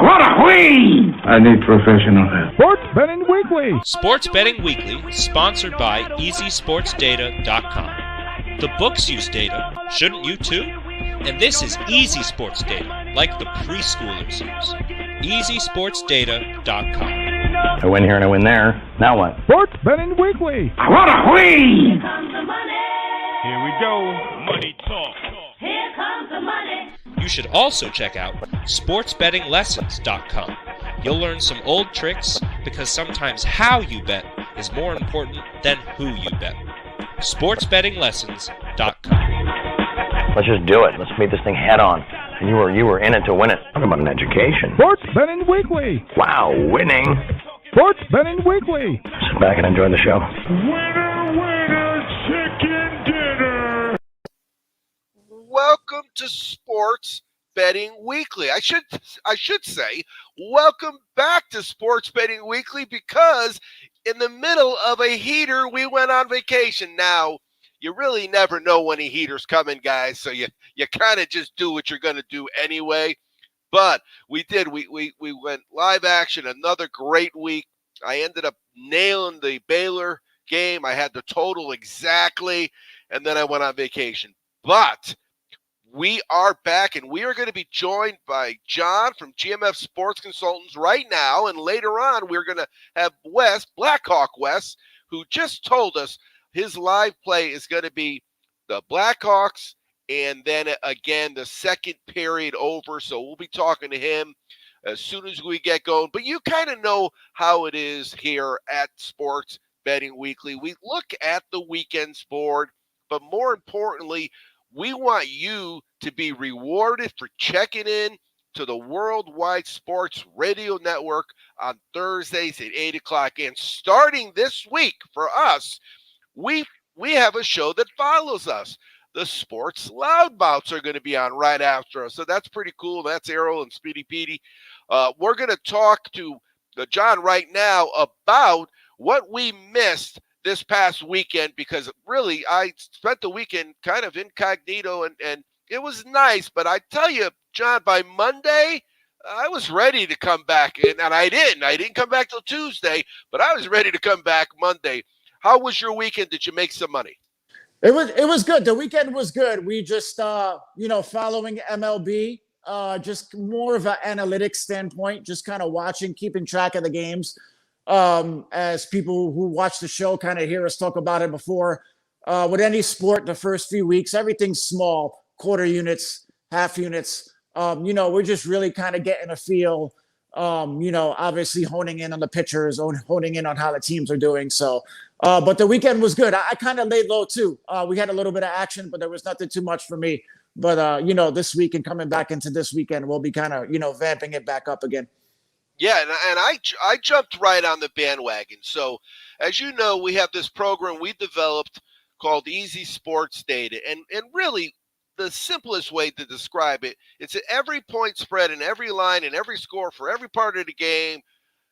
What a queen! I need professional help. Sports Betting Weekly. Sports Betting Weekly, sponsored by EasySportsData.com. The books use data, shouldn't you too? And this is easy sports data, like the preschoolers use. EasySportsData.com. I win here and I win there. Now what? Sports Betting Weekly. What a queen! Here comes the money. Here we go. Money talk. Here comes the money. You should also check out SportsBettingLessons.com. You'll learn some old tricks because sometimes how you bet is more important than who you bet. SportsBettingLessons.com. Let's just do it. Let's meet this thing head on. And you were in it to win it. Talk about an education. Sports Betting Weekly. Wow, winning. Sports Betting Weekly. Sit back and enjoy the show. Winner, winner, chicken dinner. Welcome to Sports Betting Weekly. I should say, welcome back to Sports Betting Weekly, because in the middle of a heater, we went on vacation. Now, you really never know when a heater's coming, guys, so you kind of just do what you're going to do anyway. But we did. We went live action, another great week. I ended up nailing the Baylor game. I had the total exactly, and then I went on vacation. But we are back, and we are going to be joined by John from GMF Sports Consultants right now, and later on we're going to have Wes, Blackhawk Wes, who just told us his live play is going to be the Blackhawks and then again the second period over, so we'll be talking to him as soon as we get going. But you kind of know how it is here at Sports Betting Weekly. We look at the weekend's board, but more importantly, we want you to be rewarded for checking in to the Worldwide Sports Radio Network on Thursdays at 8 o'clock. And starting this week for us, we have a show that follows us. The Sports Loudmouths are going to be on right after us. So that's pretty cool. That's Errol and Speedy Petey. We're going to talk to John right now about what we missed this past weekend, because really I spent the weekend kind of incognito and it was nice. But I tell you, John, by Monday, I was ready to come back. And I didn't. I didn't come back till Tuesday, but I was ready to come back Monday. How was your weekend? Did you make some money? It was good. The weekend was good. We just, following MLB, just more of an analytics standpoint, just kind of watching, keeping track of the games. As people who watch the show kind of hear us talk about it before, with any sport, the first few weeks, everything's small, quarter units, half units. We're just really kind of getting a feel, obviously honing in on the pitchers, honing in on how the teams are doing. So, but the weekend was good. I kind of laid low too. We had a little bit of action, but there was nothing too much for me. But, this week and coming back into this weekend, we'll be kind of, vamping it back up again. Yeah, and I jumped right on the bandwagon. So, as you know, we have this program we developed called Easy Sports Data. And really, the simplest way to describe it, it's at every point spread and every line and every score for every part of the game,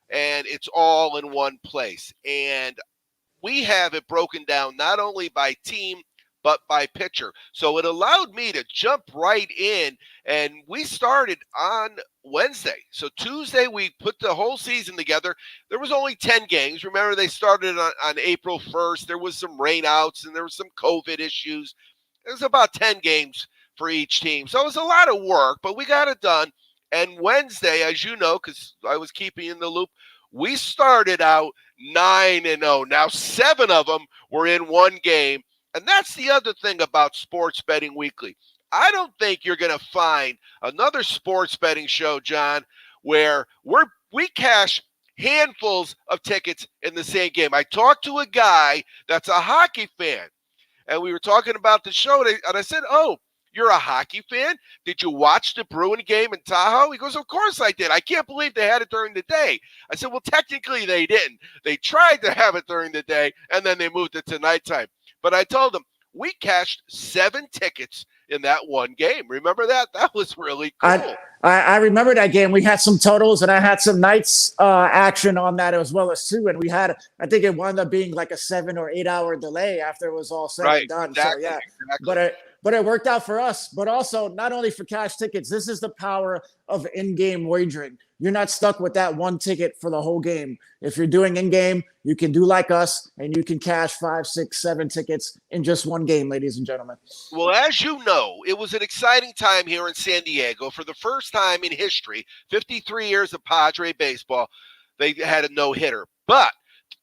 and it's all in one place. And we have it broken down not only by team, but by pitcher. So it allowed me to jump right in, and we started on Wednesday. So Tuesday, we put the whole season together. There was only 10 games. Remember, they started on April 1st. There was some rainouts, and there was some COVID issues. It was about 10 games for each team. So it was a lot of work, but we got it done. And Wednesday, as you know, because I was keeping you in the loop, we started out 9-0. Now, 7 of them were in one game. And that's the other thing about Sports Betting Weekly. I don't think you're going to find another sports betting show, John, where we cash handfuls of tickets in the same game. I talked to a guy that's a hockey fan, and we were talking about the show, and I said, "Oh, you're a hockey fan? Did you watch the Bruin game in Tahoe?" He goes, "Of course I did. I can't believe they had it during the day." I said, "Well, technically they didn't. They tried to have it during the day, and then they moved it to nighttime." But I told them, we cashed 7 tickets in that one game. Remember that? That was really cool. I remember that game. We had some totals, and I had some nights action on that as well as 2. And we had, I think it wound up being like a 7 or 8 hour delay after it was all said and done. Exactly, So, yeah. Exactly. but it worked out for us. But also, not only for cash tickets, this is the power of in-game wagering. You're not stuck with that one ticket for the whole game. If you're doing in-game, you can do like us, and you can cash 5, 6, 7 tickets in just one game, ladies and gentlemen. Well, as you know, it was an exciting time here in San Diego. For the first time in history, 53 years of Padre baseball, they had a no-hitter. But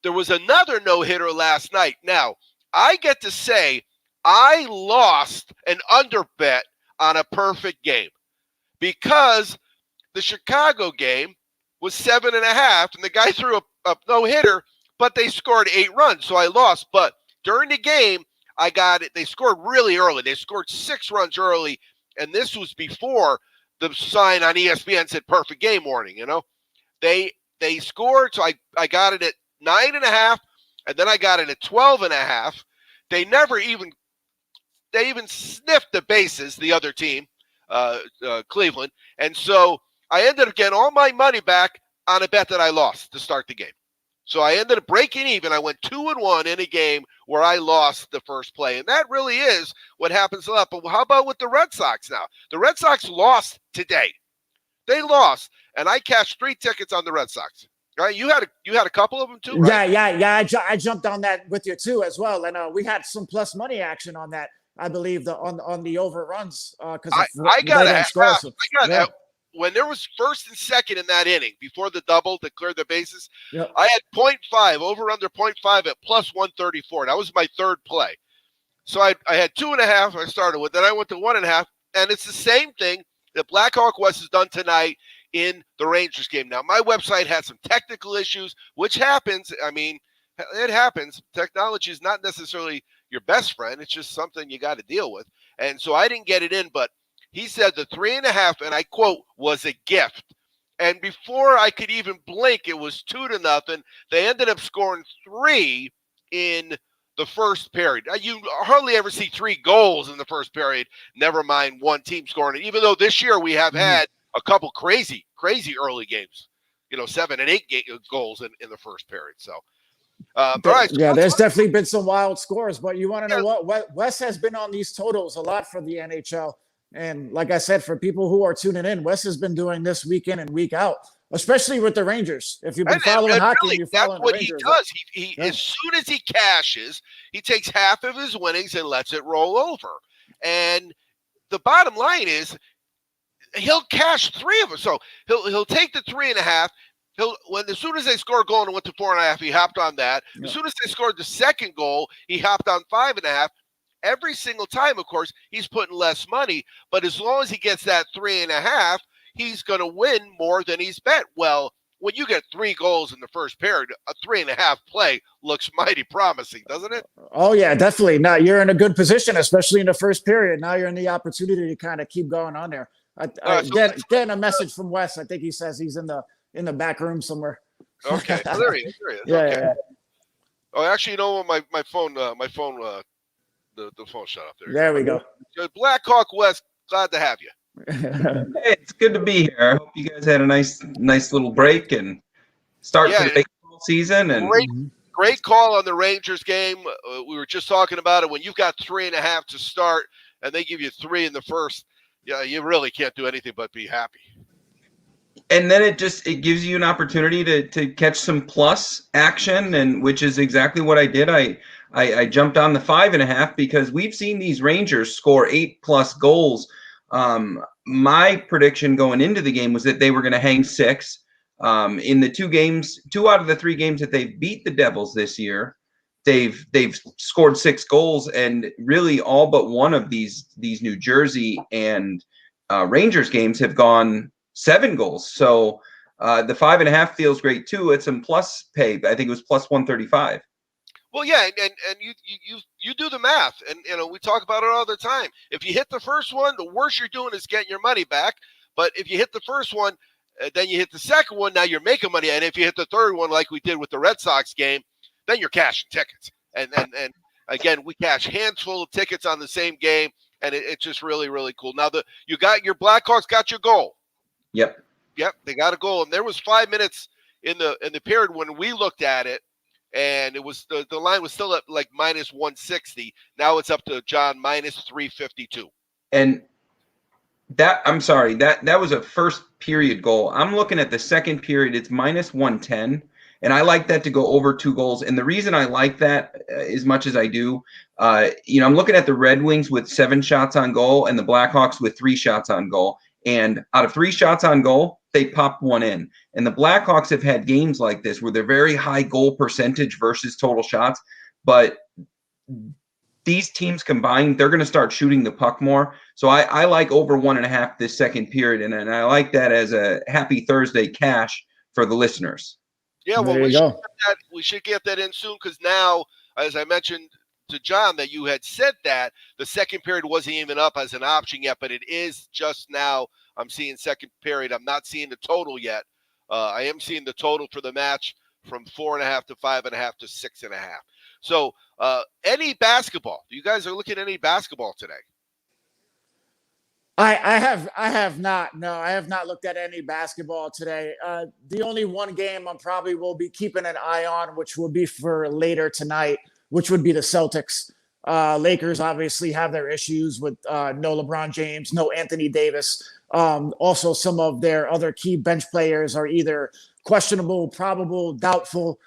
there was another no-hitter last night. Now, I get to say I lost an under bet on a perfect game because the Chicago game was 7.5, and the guy threw a no-hitter, but they scored 8 runs, so I lost. But during the game, I got it. They scored really early. They scored 6 runs early, and this was before the sign on ESPN said perfect game warning, you know. They scored, so I got it at 9.5, and then I got it at 12.5. They even sniffed the bases, the other team, Cleveland. And so I ended up getting all my money back on a bet that I lost to start the game. So I ended up breaking even. I went 2-1 in a game where I lost the first play. And that really is what happens a lot. But how about with the Red Sox now? The Red Sox lost today. They lost, and I cashed 3 tickets on the Red Sox. Right? You had a couple of them too, right? Yeah. I jumped on that with you too as well, and we had some plus money action on that. I believe on the overruns because I got when there was first and second in that inning before the double that cleared the bases. Yep. I had 0.5 over under 0.5 at plus 134. That was my third play. So I had 2.5. I started with. Then I went to 1.5, and it's the same thing that Blackhawk West has done tonight in the Rangers game. Now, my website had some technical issues, which happens. I mean, it happens. Technology is not necessarily your best friend. It's just something you got to deal with. And so I didn't get it in, but he said the 3.5, and I quote, was a gift. And before I could even blink, it was 2-0. They ended up scoring 3 in the first period. You hardly ever see 3 goals in the first period, never mind one team scoring it, even though this year we have had a couple crazy early games, 7 and 8 goals in the first period. So, all right. Yeah, there's definitely been some wild scores, but you want to know what? Wes has been on these totals a lot for the NHL. And like I said, for people who are tuning in, Wes has been doing this week in and week out, especially with the Rangers. If you've been following hockey, really, you're following that's what Rangers. He does. As soon as he cashes, he takes half of his winnings and lets it roll over. And the bottom line is, he'll cash 3 of them. So he'll take the 3.5. As soon as they score a goal and went to 4.5, he hopped on that. Yeah. As soon as they scored the second goal, he hopped on 5.5. Every single time, of course, he's putting less money. But as long as he gets that 3.5, he's going to win more than he's bet. Well, when you get 3 goals in the first period, a 3.5 play looks mighty promising, doesn't it? Oh, yeah, definitely. Now you're in a good position, especially in the first period. Now you're in the opportunity to kind of keep going on there. Getting a message from Wes. I think he says he's in the back room somewhere. Okay, well, there he is. Yeah. Oh, actually, what? My phone, the phone shut off there. There we go. Blackhawk West, glad to have you. Hey, it's good to be here. I hope you guys had a nice little break and start to the baseball season. And great call on the Rangers game. We were just talking about it. When you've got 3.5 to start, and they give you 3 in the first. Yeah, you really can't do anything but be happy. And then it gives you an opportunity to catch some plus action, and which is exactly what I did. I jumped on the 5.5 because we've seen these Rangers score 8+ goals. My prediction going into the game was that they were going to hang 6. In the 2 out of the 3 games that they've beat the Devils this year, they've scored 6 goals, and really all but one of these New Jersey and Rangers games have gone 7 goals. So the 5.5 feels great too. It's some plus pay. I think it was plus 135. Well, yeah, and you do the math, and we talk about it all the time. If you hit the first one, the worst you're doing is getting your money back. But if you hit the first one, then you hit the second one, now you're making money. And if you hit the third one, like we did with the Red Sox game, then you're cashing tickets. And again, we cash handful of tickets on the same game, and it's just really, really cool. Now your Blackhawks got your goal. Yep, they got a goal, and there was 5 minutes in the period when we looked at it and it was the line was still at like minus 160. Now it's up to John minus 352. And I'm sorry, that was a first period goal. I'm looking at the second period. It's minus 110. And I like that to go over 2 goals. And the reason I like that as much as I do, I'm looking at the Red Wings with 7 shots on goal and the Blackhawks with 3 shots on goal. And out of 3 shots on goal, they popped 1 in. And the Blackhawks have had games like this where they're very high goal percentage versus total shots. But these teams combined, they're going to start shooting the puck more. So I like over 1.5 this second period. And I like that as a happy Thursday cash for the listeners. Yeah, well, There you go. we should get that in soon because now, as I mentioned to John, that you had said that the second period wasn't even up as an option yet, but it is just now. I'm seeing second period. I'm not seeing the total yet. I am seeing the total for the match from 4.5 to 5.5 to 6.5. So, any basketball? You guys are looking at any basketball today? I have not. No, I have not looked at any basketball today. The only one game I probably will be keeping an eye on, which will be for later tonight, which would be the Celtics. Lakers obviously have their issues with no LeBron James, no Anthony Davis. Also, some of their other key bench players are either questionable, probable, doubtful.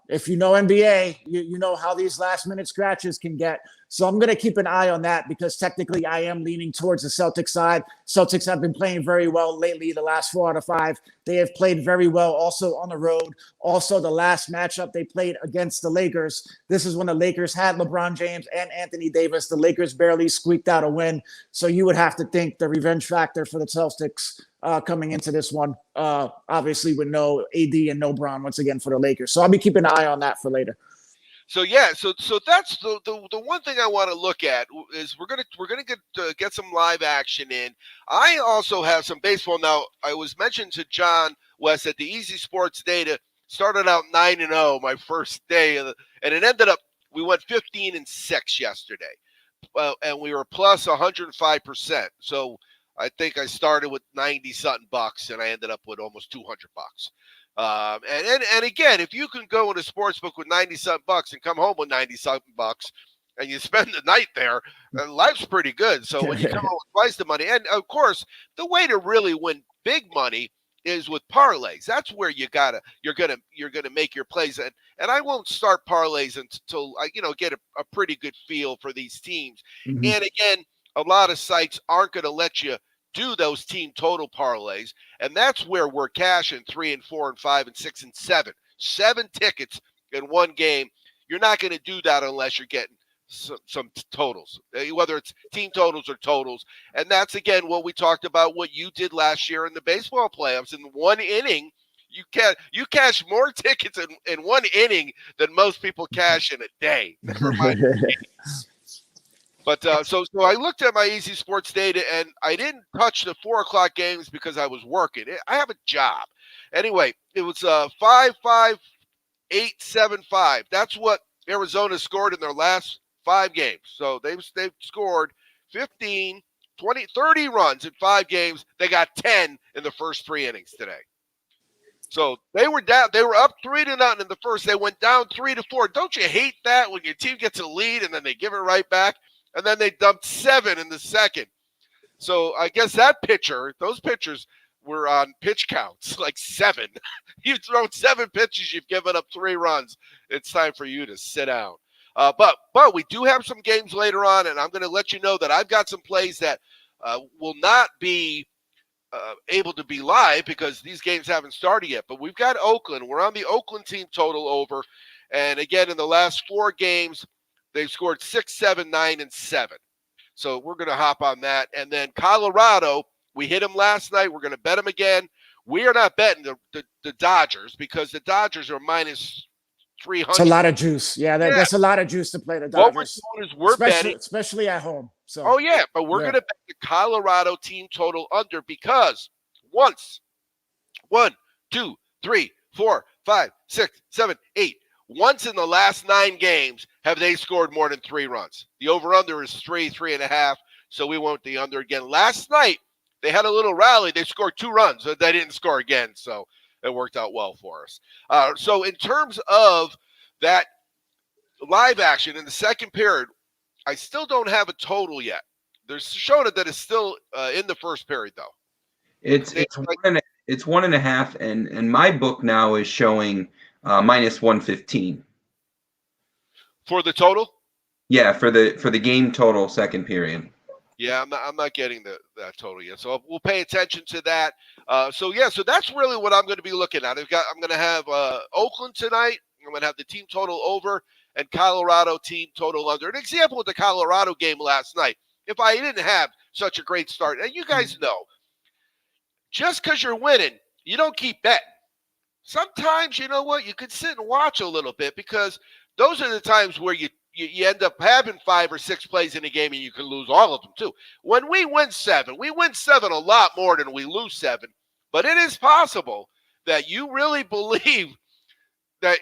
If you know NBA, you know how these last minute scratches can get. So I'm going to keep an eye on that because technically I am leaning towards the Celtics side. Celtics have been playing very well lately, the last 4 out of 5. They have played very well also on the road. Also, the last matchup they played against the Lakers. This is when the Lakers had LeBron James and Anthony Davis. The Lakers barely squeaked out a win. So you would have to think the revenge factor for the Celtics coming into this one, obviously with no AD and no Bron once again for the Lakers. So I'll be keeping an eye on that for later. So yeah, so that's the one thing I want to look at is we're gonna get some live action in. I also have some baseball now. I was mentioned to John West that the Easy Sports Data started out 9-0 my first day, and it ended up we went 15-6 yesterday, and we were plus 105%. So I think I started with 90 something bucks, and I ended up with almost 200 bucks. And again, if you can go in a sports book with 90 something bucks and come home with 90 something bucks and you spend the night there, life's pretty good. So when you come home with twice the money, and of course, the way to really win big money is with parlays. That's where you're gonna make your plays. And I won't start parlays until I get a pretty good feel for these teams. Mm-hmm. And again, a lot of sites aren't going to let you do those team total parlays, and that's where we're cashing 3 and 4 and 5 and 6 and 7. 7 tickets in one game. You're not going to do that unless you're getting some totals, whether it's team totals or totals. And that's, again, what we talked about, what you did last year in the baseball playoffs. In one inning, you cash more tickets in one inning than most people cash in a day. Never mind. But so I looked at my Easy Sports Data, and I didn't touch the 4 o'clock games because I was working. I have a job. Anyway, it was 5-5-8-7-5. That's what Arizona scored in their last 5 games. So they've scored 15, 20, 30 runs in 5 games. They got 10 in the first 3 innings today. So they were down. They were up 3-0 in the first. They went down 3-4. Don't you hate that when your team gets a lead and then they give it right back? And then they dumped 7 in the second. So I guess those pitchers were on pitch counts, like 7. You've thrown 7 pitches, you've given up 3 runs. It's time for you to sit down. But we do have some games later on, and I'm going to let you know that I've got some plays that will not be able to be live because these games haven't started yet. But we've got Oakland. We're on the Oakland team total over. And again, in the last 4 games, they've scored 6, 7, 9, and 7. So we're going to hop on that. And then Colorado, we hit them last night. We're going to bet them again. We are not betting the Dodgers because the Dodgers are minus 300. It's a lot of juice. Yeah, that's a lot of juice to play the Dodgers. What we're doing is betting. Especially at home. So. Oh, yeah, but we're going to bet the Colorado team total under because once, 1, 2, 3, 4, 5, 6, 7, 8. Once in the last 9 games have they scored more than 3 runs. The over-under is 3.5, so we want the under again. Last night, they had a little rally. They scored 2 runs. They didn't score again, so it worked out well for us. So in terms of that live action in the second period, I still don't have a total yet. They're showing it that it's still in the first period, though. It's 1.5, and my book now is showing minus 115. For the total? Yeah, for the game total second period. Yeah, I'm not getting that total yet. So we'll pay attention to that. So that's really what I'm going to be looking at. I'm going to have Oakland tonight. I'm going to have the team total over and Colorado team total under. An example with the Colorado game last night. If I didn't have such a great start, and you guys know, just because you're winning, you don't keep betting. Sometimes, you know what, you could sit and watch a little bit because those are the times where you end up having 5 or 6 plays in a game and you can lose all of them too. When we win 7 a lot more than we lose 7. But it is possible that you really believe that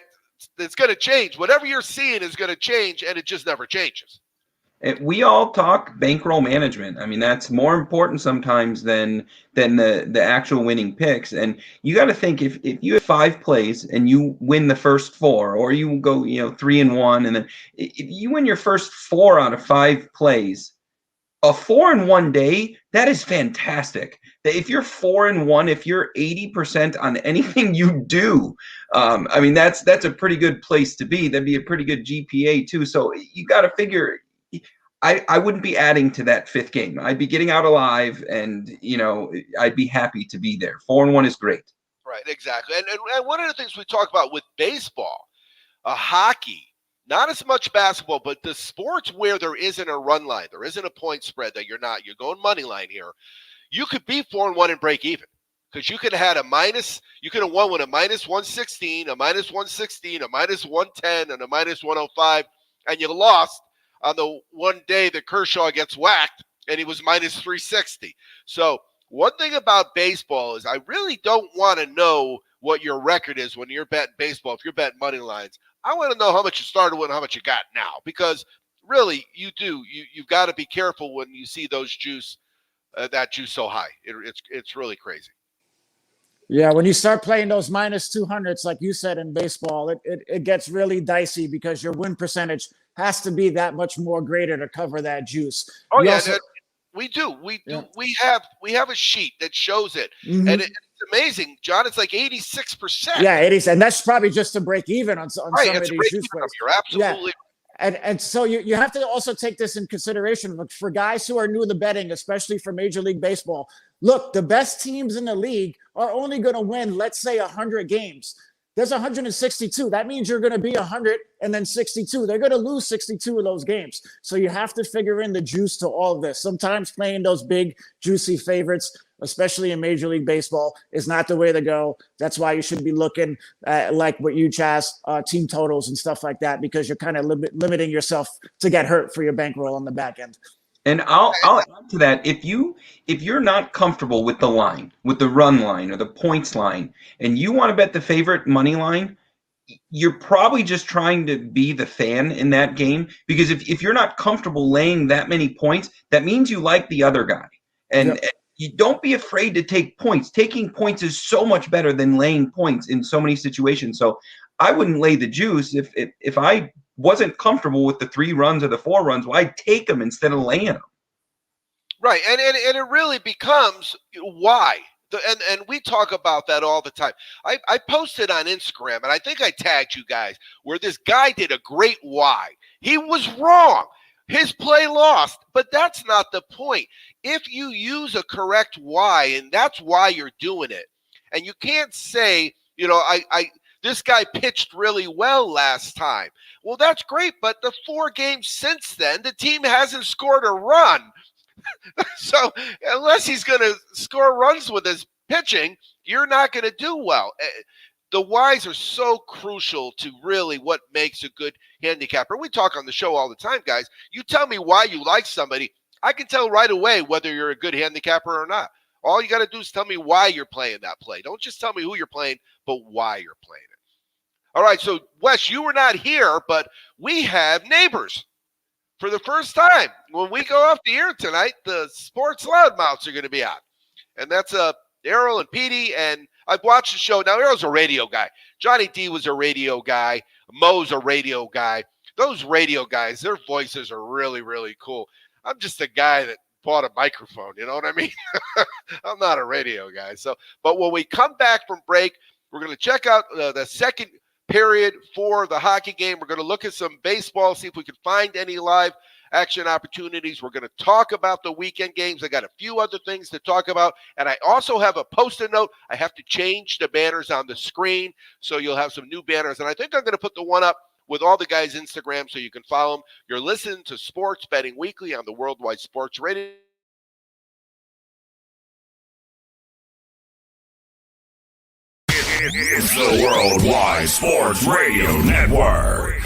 it's going to change. Whatever you're seeing is going to change, and it just never changes. We all talk bankroll management. I mean, that's more important sometimes than the actual winning picks. And you got to think if you have 5 plays and you win the first 4, or you go 3-1, and then if you win your first 4 out of 5 plays, a 4-1 day, that is fantastic. If you're 4-1, if you're 80% on anything you do, I mean that's a pretty good place to be. That'd be a pretty good GPA too. So you got to figure. I wouldn't be adding to that 5th game. I'd be getting out alive, and I'd be happy to be there. 4-1 is great. Right, exactly. And one of the things we talk about with baseball, hockey, not as much basketball, but the sports where there isn't a run line, there isn't a point spread that you're going money line here. You could be 4-1 and break even because you could have won with a minus 116, a minus 116, a minus 110, and a minus 105, and you lost on the one day that Kershaw gets whacked and he was minus 360. So one thing about baseball is I really don't want to know what your record is when you're betting baseball. If you're betting money lines, I want to know how much you started with and how much you got now, because really you've got to be careful when you see those juice so high. It's really crazy. Yeah, when you start playing those minus 200s, like you said in baseball, it gets really dicey because your win percentage has to be that much more greater to cover that juice. Oh, we do. We have a sheet that shows it. Mm-hmm. And it's amazing, John. It's like 86%. Yeah, 80%. And that's probably just to break even on some of these juice plays. You're absolutely right. And so you have to also take this in consideration. Look, for guys who are new to betting, especially for Major League Baseball, look, the best teams in the league are only going to win, let's say, 100 games. There's 162. That means you're going to be 100 and then 62. They're going to lose 62 of those games. So you have to figure in the juice to all of this. Sometimes playing those big, juicy favorites, especially in Major League Baseball, is not the way to go. That's why you should be looking at, like what you, Chaz, team totals and stuff like that, because you're kind of limiting yourself to get hurt for your bankroll on the back end. And I'll add to that. If you're not comfortable with the line, with the run line or the points line, and you want to bet the favorite money line, you're probably just trying to be the fan in that game. Because if you're not comfortable laying that many points, that means you like the other guy. And you don't be afraid to take points. Taking points is so much better than laying points in so many situations. So I wouldn't lay the juice if I wasn't comfortable with the 3 runs or the 4 runs. Well, I'd take them instead of laying them. Right, and it really becomes why. And we talk about that all the time. I posted on Instagram, and I think I tagged you guys, where this guy did a great why. He was wrong. His play lost, but that's not the point. If you use a correct why, and that's why you're doing it, and you can't say, this guy pitched really well last time. Well, that's great, but the 4 games since then, the team hasn't scored a run. So unless he's going to score runs with his pitching, you're not going to do well. The whys are so crucial to really what makes a good handicapper. We talk on the show all the time, guys. You tell me why you like somebody, I can tell right away whether you're a good handicapper or not. All you got to do is tell me why you're playing that play. Don't just tell me who you're playing, but why you're playing it. All right, so Wes, you were not here, but we have neighbors. For the first time, when we go off the air tonight, the sports loudmouths are going to be on. And that's Errol and Petey, and I've watched the show. Now, Errol's a radio guy. Johnny D was a radio guy. Mo's a radio guy. Those radio guys, their voices are really, really cool. I'm just a guy that bought a microphone. You know what I mean? I'm not a radio guy. But when we come back from break, we're going to check out the second period for the hockey game. We're going to look at some baseball, see if we can find any live action opportunities. We're going to talk about the weekend games. I got a few other things to talk about. And I also have a post-it note. I have to change the banners on the screen, so you'll have some new banners. And I think I'm going to put the one up with all the guys' Instagram so you can follow them. You're listening to Sports Betting Weekly on the Worldwide Sports Radio. It's the Worldwide Sports Radio Network.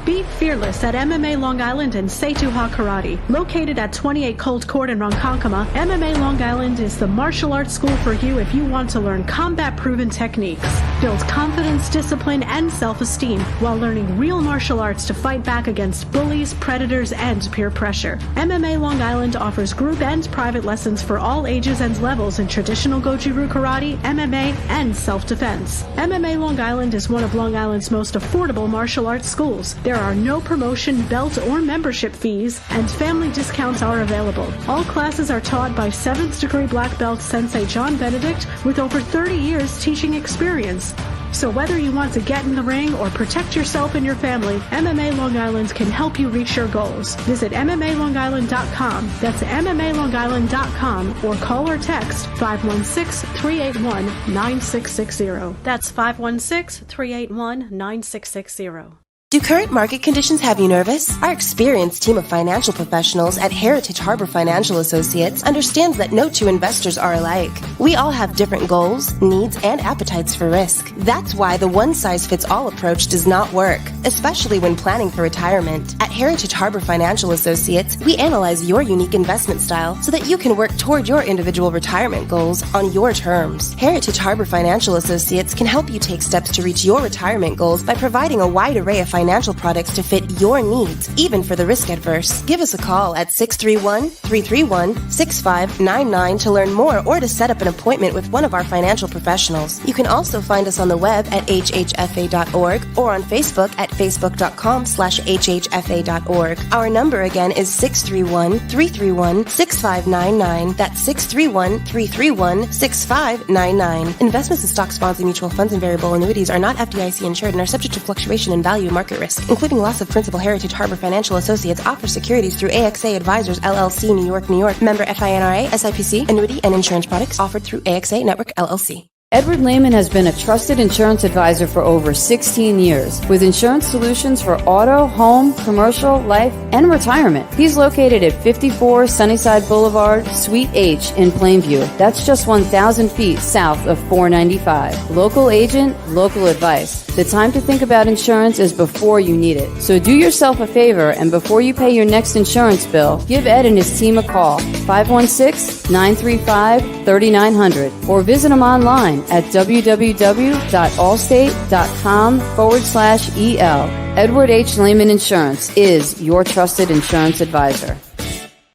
Be fearless at MMA Long Island and Setuha Karate. Located at 28 Colt Court in Ronkonkoma, MMA Long Island is the martial arts school for you if you want to learn combat-proven techniques, build confidence, discipline, and self-esteem while learning real martial arts to fight back against bullies, predators, and peer pressure. MMA Long Island offers group and private lessons for all ages and levels in traditional Goju-Ryu Karate, MMA, and self-defense. MMA Long Island is one of Long Island's most affordable martial arts schools. There are no promotion, belt, or membership fees, and family discounts are available. All classes are taught by 7th degree black belt Sensei John Benedict with over 30 years teaching experience. So whether you want to get in the ring or protect yourself and your family, MMA Long Island can help you reach your goals. Visit MMALongIsland.com. That's MMALongIsland.com or call or text 516-381-9660. That's 516-381-9660. Do current market conditions have you nervous? Our experienced team of financial professionals at Heritage Harbor Financial Associates understands that no two investors are alike. We all have different goals, needs, and appetites for risk. That's why the one-size-fits-all approach does not work, especially when planning for retirement. At Heritage Harbor Financial Associates, we analyze your unique investment style so that you can work toward your individual retirement goals on your terms. Heritage Harbor Financial Associates can help you take steps to reach your retirement goals by providing a wide array of financial products to fit your needs, even for the risk adverse. Give us a call at 631-331-6599 to learn more or to set up an appointment with one of our financial professionals. You can also find us on the web at hhfa.org or on Facebook at facebook.com/hhfa.org. Our number again is 631-331-6599. That's 631-331-6599. Investments in stock, bonds, and mutual funds and variable annuities are not FDIC insured and are subject to fluctuation in value and market risk, including loss of principal. Heritage Harbor Financial Associates offers securities through AXA Advisors LLC, New York, New York. Member FINRA, SIPC. Annuity and insurance products offered through AXA Network LLC. Edward Lehman has been a trusted insurance advisor for over 16 years with insurance solutions for auto, home, commercial, life, and retirement. He's located at 54 Sunnyside Boulevard, Suite H in Plainview. That's just 1,000 feet south of 495. Local agent, local advice. The time to think about insurance is before you need it. So do yourself a favor and before you pay your next insurance bill, give Ed and his team a call, 516-935-3900, or visit him online at www.allstate.com/EL. Edward H. Lehman Insurance is your trusted insurance advisor.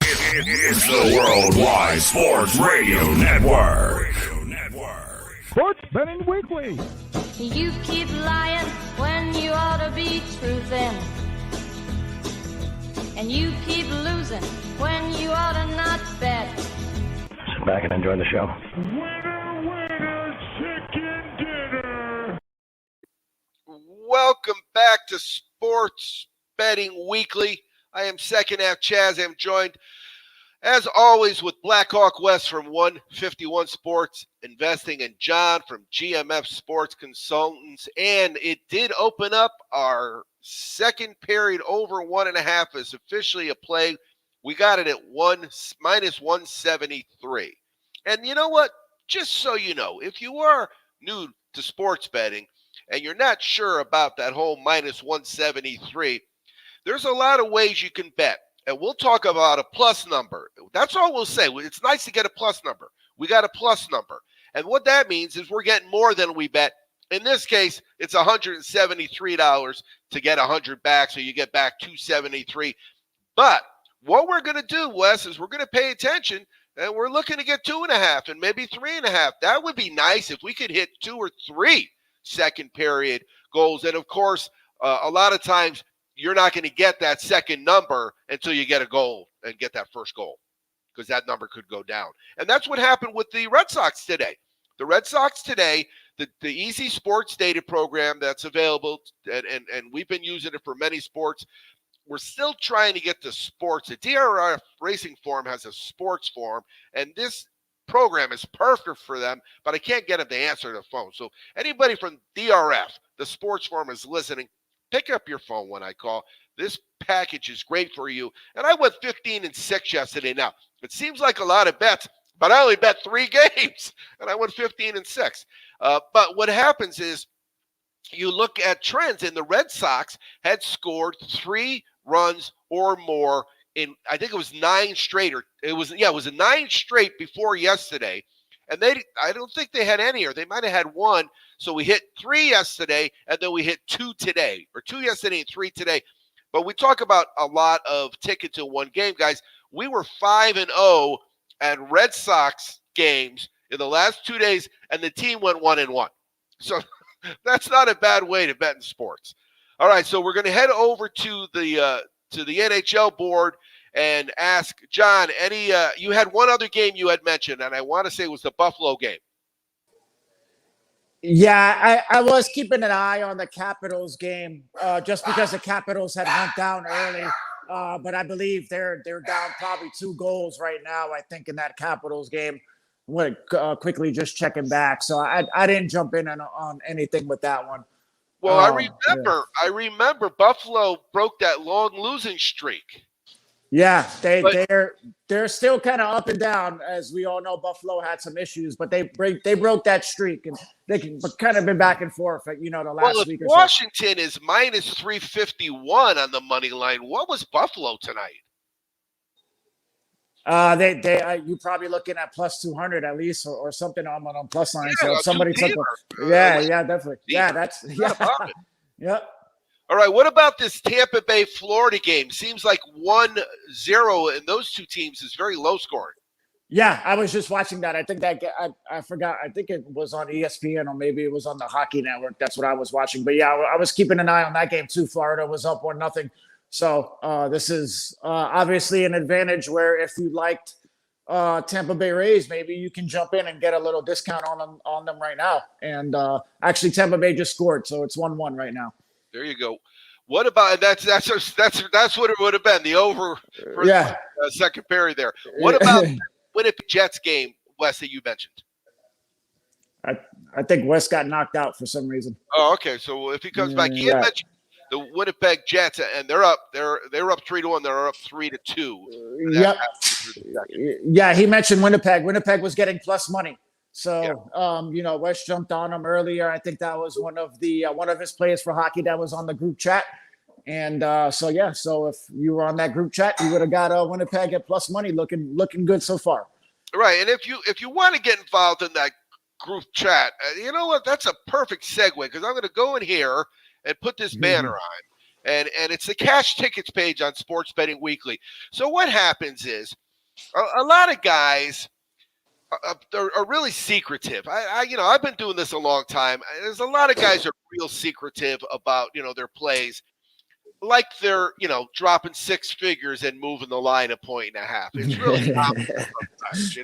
It's the Worldwide Sports Radio Network. Sports Betting Weekly. You keep lying when you ought to be truthing. And you keep losing when you ought to not bet. Sit back and enjoy the show. Chicken dinner. Welcome back to Sports Betting Weekly. I am second half Chaz. I am joined, as always, with Blackhawk West from 151 Sports Investing and John from GMF Sports Consultants. And it did open up. Our second period over 1.5 is officially a play. We got it at minus 173. And you know what? Just so you know, if you are new to sports betting and you're not sure about that whole minus 173, there's a lot of ways you can bet. And we'll talk about a plus number. That's all we'll say. It's nice to get a plus number. We got a plus number. And what that means is we're getting more than we bet. In this case, it's $173 to get 100 back, so you get back $273. But what we're going to do, Wes, is we're going to pay attention, and we're looking to get 2.5 and maybe 3.5. That would be nice if we could hit 2 or 3. second period goals. And of course, a lot of times you're not going to get that second number until you get a goal and get that first goal, because that number could go down. And that's what happened with the Red Sox today. The Red Sox today, the Easy Sports Data program that's available, and we've been using it for many sports. We're still trying to get the sports. The DRF Racing Forum has a sports forum, and this program is perfect for them, but I can't get them to answer the phone. So anybody from DRF, the sports forum, is listening, pick up your phone when I call. This package is great for you. And I went 15-6 yesterday. Now, it seems like a lot of bets, but I only bet 3 games, and I went 15-6. But what happens is you look at trends, and the Red Sox had scored 3 runs or more in, I think it was 9 straight, or it was a 9 straight before yesterday. And I don't think they had any, or they might have had 1. So we hit 3 yesterday, and then we hit 2 today, or 2 yesterday and 3 today. But we talk about a lot of tickets in one game, guys. We were 5-0 at Red Sox games in the last 2 days, and the team went 1-1. So that's not a bad way to bet in sports. All right, so we're going to head over to the NHL board and ask John, you had one other game you had mentioned, and I want to say it was the Buffalo game. Yeah, I was keeping an eye on the Capitals game just because the Capitals had went down early. But I believe they're down probably 2 goals right now, I think, in that Capitals game. I'm going to quickly just checking back. So I didn't jump in on anything with that one. Well, I remember Buffalo broke that long losing streak. Yeah, they're still kind of up and down, as we all know. Buffalo had some issues, but they broke that streak, and they can kind of been back and forth, the last week or so. Washington is minus 351 on the money line. What was Buffalo tonight? You probably looking at plus 200 at least, or something on plus line. Yeah, so somebody took definitely. Yep. All right, what about this Tampa Bay Florida game? Seems like 1-0 in those two teams is very low scoring. Yeah, I was just watching that. I think that I forgot. I think it was on ESPN, or maybe it was on the Hockey Network. That's what I was watching. But yeah, I was keeping an eye on that game too. Florida was up 1-0. So this is obviously an advantage where if you liked Tampa Bay Rays, maybe you can jump in and get a little discount on them right now. And actually, Tampa Bay just scored, so it's 1-1 right now. There you go. What about that's what it would have been, the over for the second period there. What about Winnipeg Jets game, Wes, that you mentioned? I think Wes got knocked out for some reason. Oh, okay. So if he comes back, he had mentioned the Winnipeg Jets, and they're up 3-1. They're up 3-2. Yep. Yeah, he mentioned Winnipeg. Winnipeg was getting plus money. So, Wes jumped on him earlier. I think that was one of his players for hockey that was on the group chat. And so if you were on that group chat, you would have got Winnipeg at plus money, looking good so far. Right. And if you want to get involved in that group chat, you know what? That's a perfect segue, because I'm going to go in here and put this banner on. And it's the cash tickets page on Sports Betting Weekly. So what happens is a lot of guys are really secretive. I've been doing this a long time. There's a lot of guys are real secretive about, their plays, like they're, dropping 6 figures and moving the line 1.5 points. It's really complicated sometimes,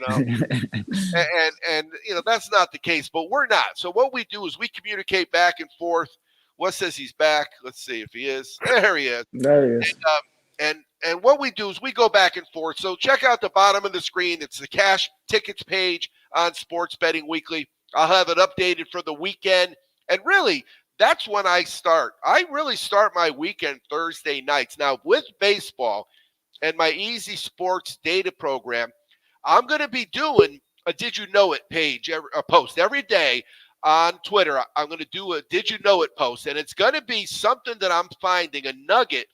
and that's not the case, but we're not. So what we do is we communicate back and forth. Wes says he's back. Let's see if he is. There he is. There he is. And what we do is we go back and forth. So check out the bottom of the screen. It's the cash tickets page on Sports Betting Weekly. I'll have it updated for the weekend. And really, that's when I start. I really start my weekend Thursday nights. Now, with baseball and my Easy Sports Data program, I'm going to be doing a Did You Know It page, a post every day on Twitter. I'm going to do a Did You Know It post. And it's going to be something that I'm finding, a nugget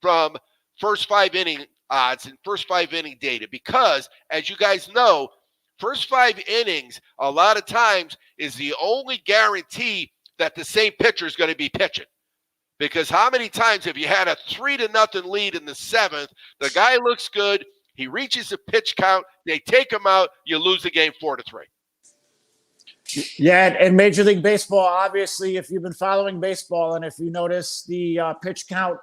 from first 5 inning odds and first 5 inning data, because as you guys know, first 5 innings a lot of times is the only guarantee that the same pitcher is going to be pitching. Because how many times have you had a 3-0 lead in the 7th? The guy looks good. He reaches a pitch count. They take him out. You lose the game 4-3. Yeah, and Major League Baseball, obviously, if you've been following baseball and if you notice the pitch count,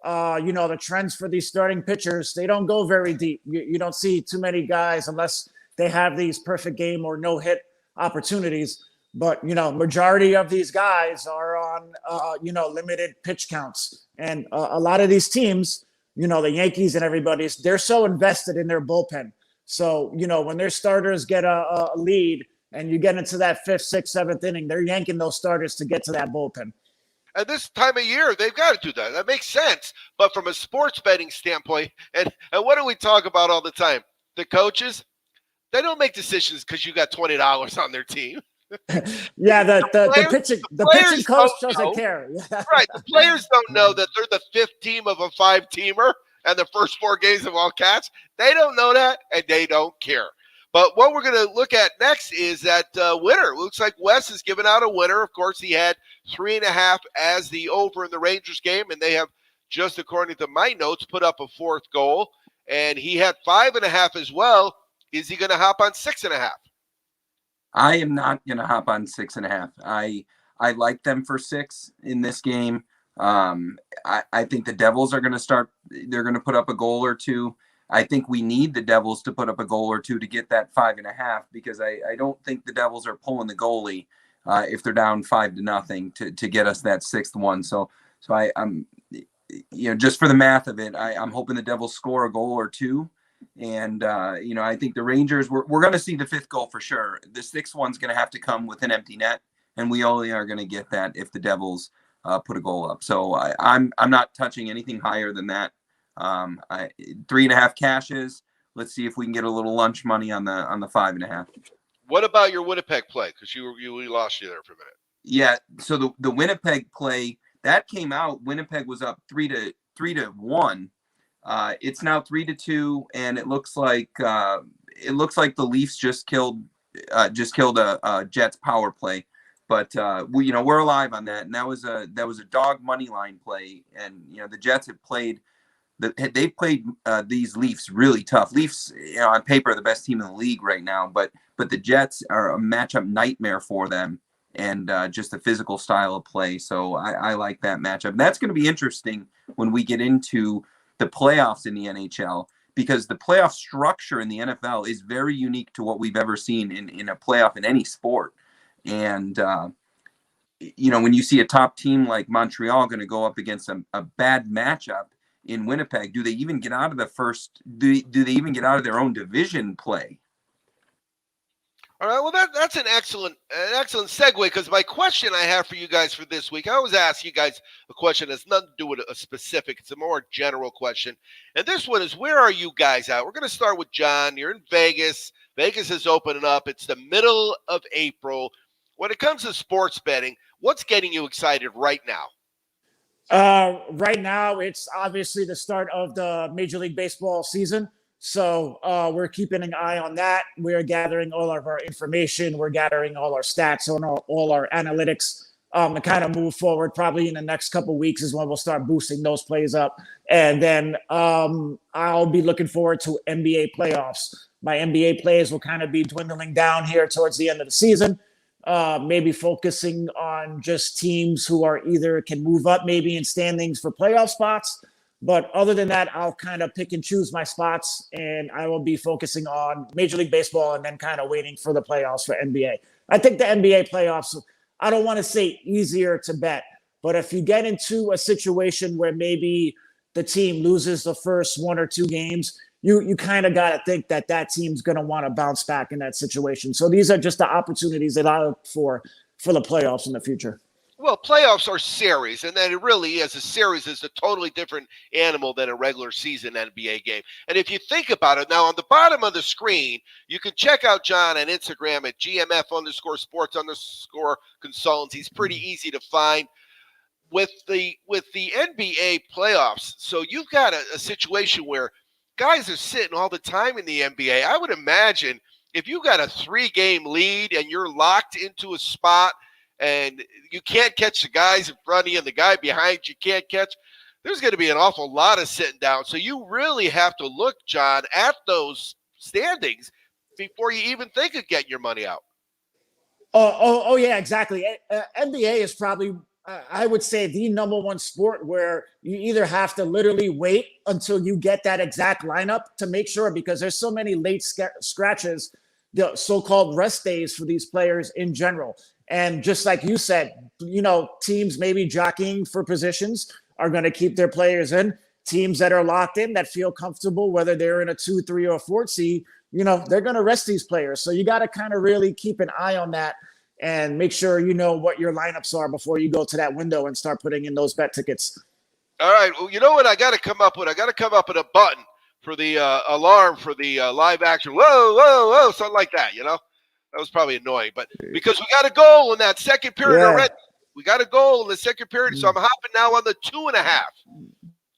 the trends for these starting pitchers, they don't go very deep. You don't see too many guys unless they have these perfect game or no-hit opportunities. But, majority of these guys are on, limited pitch counts. And a lot of these teams, the Yankees and everybody's, they're so invested in their bullpen. So, when their starters get a lead and you get into that 5th, 6th, 7th inning, they're yanking those starters to get to that bullpen. At this time of year, they've got to do that. That makes sense. But from a sports betting standpoint, and what do we talk about all the time? The coaches, they don't make decisions because you got $20 on their team. Yeah, the pitching coach doesn't care. Right. The players don't know that they're the 5th team of a 5-teamer and the first 4 games of all cats. They don't know that, and they don't care. But what we're going to look at next is that winner. Looks like Wes has given out a winner. Of course, he had 3.5 as the over in the Rangers game, and they have, just according to my notes, put up a 4th goal. And he had 5.5 as well. Is he going to hop on 6.5? I am not going to hop on 6.5. I like them for 6 in this game. I think the Devils are going to start. They're going to put up a goal or two. I think we need the Devils to put up a goal or two to get that 5.5 because I don't think the Devils are pulling the goalie if they're down 5-0 to get us that 6th one. So I'm just for the math of it, I'm hoping the Devils score a goal or two. And, I think the Rangers, we're going to see the 5th goal for sure. The 6th one's going to have to come with an empty net, and we only are going to get that if the Devils put a goal up. So I'm not touching anything higher than that. 3.5 cashes. Let's see if we can get a little lunch money on the 5.5. What about your Winnipeg play? Because we lost you there for a minute. Yeah. So the Winnipeg play that came out, Winnipeg was up 3-1. It's now 3-2, and it looks like the Leafs just killed a Jets power play. But we're alive on that, and that was a dog money line play, and the Jets have played. They played these Leafs really tough. Leafs, on paper, are the best team in the league right now, but the Jets are a matchup nightmare for them, and just a physical style of play. So I like that matchup. And that's going to be interesting when we get into the playoffs in the NHL, because the playoff structure in the NFL is very unique to what we've ever seen in a playoff in any sport. And when you see a top team like Montreal going to go up against a bad matchup in Winnipeg, do they even get out of the first? Do they even get out of their own division play? All right. Well, that's an excellent segue, because my question I have for you guys for this week, I always ask you guys a question that's nothing to do with a specific. It's a more general question. And this one is, where are you guys at? We're going to start with John. You're in Vegas. Vegas is opening up. It's the middle of April. When it comes to sports betting, what's getting you excited right now? Right now, it's obviously the start of the Major League Baseball season. So we're keeping an eye on that. We're gathering all of our information. We're gathering all our stats on all our analytics to kind of move forward. Probably in the next couple of weeks is when we'll start boosting those plays up. And then I'll be looking forward to NBA playoffs. My NBA plays will kind of be dwindling down here towards the end of the season. Maybe focusing on just teams who are either can move up maybe in standings for playoff spots. But other than that, I'll kind of pick and choose my spots, and I will be focusing on Major League Baseball and then kind of waiting for the playoffs for NBA. I think the NBA playoffs, I don't want to say easier to bet, but if you get into a situation where maybe the team loses the first 1 or 2 games, you kind of got to think that team's going to want to bounce back in that situation. So these are just the opportunities that I look for the playoffs in the future. Well, playoffs are series, and then it really is. A series is a totally different animal than a regular season NBA game. And if you think about it, now on the bottom of the screen, you can check out John on Instagram at GMF_sports_consultants. He's pretty easy to find. With the NBA playoffs, so you've got a situation where guys are sitting all the time in the NBA. I would imagine if you got a 3-game lead and you're locked into a spot and you can't catch the guys in front of you and the guy behind you can't catch, there's going to be an awful lot of sitting down. So you really have to look, John, at those standings before you even think of getting your money out. Oh, yeah, exactly. NBA is probably, I would say, the number one sport where you either have to literally wait until you get that exact lineup to make sure, because there's so many late scratches, the so-called rest days for these players in general. And just like you said, teams maybe jockeying for positions are going to keep their players in. Teams that are locked in, that feel comfortable, whether they're in a 2, 3, or 4 seed, they're going to rest these players. So you got to kind of really keep an eye on that and make sure you know what your lineups are before you go to that window and start putting in those bet tickets. All right. Well, you know what I got to come up with? I got to come up with a button for the alarm for the live action. Whoa, whoa, whoa, something like that, That was probably annoying. But because we got a goal in that second period already. We got a goal in the second period, so I'm hopping now on the 2.5.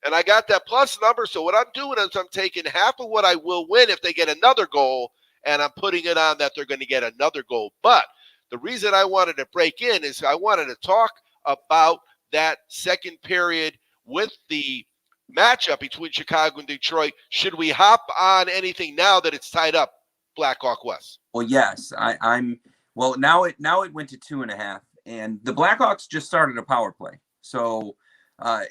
And I got that plus number. So what I'm doing is I'm taking half of what I will win if they get another goal, and I'm putting it on that they're going to get another goal. But the reason I wanted to break in is I wanted to talk about that second period with the matchup between Chicago and Detroit. Should we hop on anything now that it's tied up, Blackhawk West? Well, yes. Now it went to 2.5, and the Blackhawks just started a power play. So